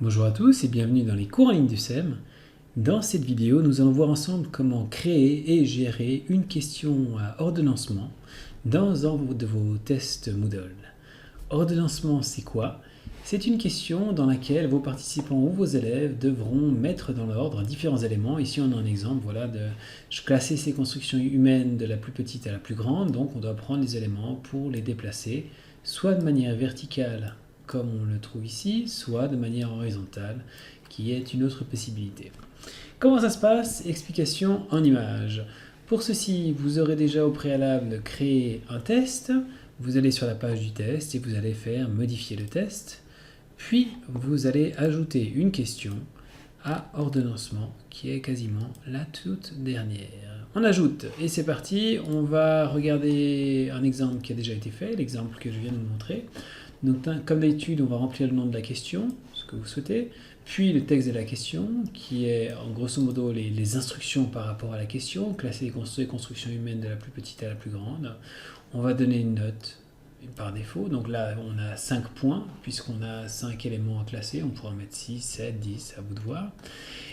Bonjour à tous et bienvenue dans les cours en ligne du SEM. Dans cette vidéo, nous allons voir ensemble comment créer et gérer une question à ordonnancement dans un de vos tests Moodle. Ordonnancement, c'est quoi? C'est une question dans laquelle vos participants ou vos élèves devront mettre dans l'ordre différents éléments. Ici, on a un exemple de classer ces constructions humaines de la plus petite à la plus grande. Donc, on doit prendre les éléments pour les déplacer, soit de manière verticale, comme on le trouve ici, soit de manière horizontale, qui est une autre possibilité. Comment ça se passe? Explication en images. Pour ceci, vous aurez déjà au préalable créé un test. Vous allez sur la page du test et vous allez faire modifier le test. Puis, vous allez ajouter une question à ordonnancement, qui est quasiment la toute dernière. On ajoute, et c'est parti. On va regarder un exemple qui a déjà été fait, l'exemple que je viens de vous montrer. Donc, comme d'habitude, on va remplir le nom de la question, ce que vous souhaitez, puis le texte de la question, qui est en grosso modo les instructions par rapport à la question, classer les constructions humaines de la plus petite à la plus grande. On va donner une note par défaut, donc là on a 5 points, puisqu'on a 5 éléments à classer, on pourra mettre 6, 7, 10, à vous de voir.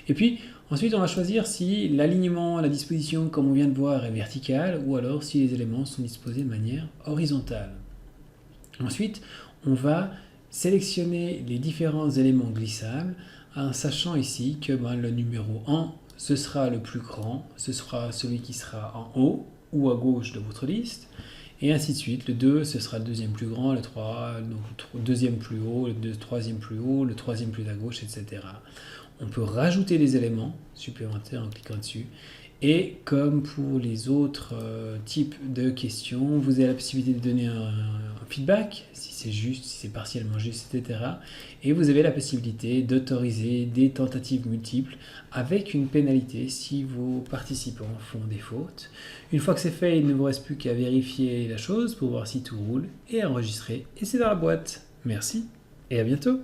Et puis ensuite on va choisir si l'alignement, la disposition, comme on vient de voir, est verticale, ou alors si les éléments sont disposés de manière horizontale. Ensuite, on va sélectionner les différents éléments glissables en sachant ici que le numéro 1, ce sera le plus grand, ce sera celui qui sera en haut ou à gauche de votre liste, et ainsi de suite. Le 2, ce sera le deuxième plus grand, le 3, le deuxième plus haut, le troisième plus haut, le troisième plus à gauche, etc. On peut rajouter des éléments supplémentaires en cliquant dessus. Et comme pour les autres types de questions, vous avez la possibilité de donner un feedback, si c'est juste, si c'est partiellement juste, etc. Et vous avez la possibilité d'autoriser des tentatives multiples avec une pénalité si vos participants font des fautes. Une fois que c'est fait, il ne vous reste plus qu'à vérifier la chose pour voir si tout roule et enregistrer. Et c'est dans la boîte. Merci et à bientôt.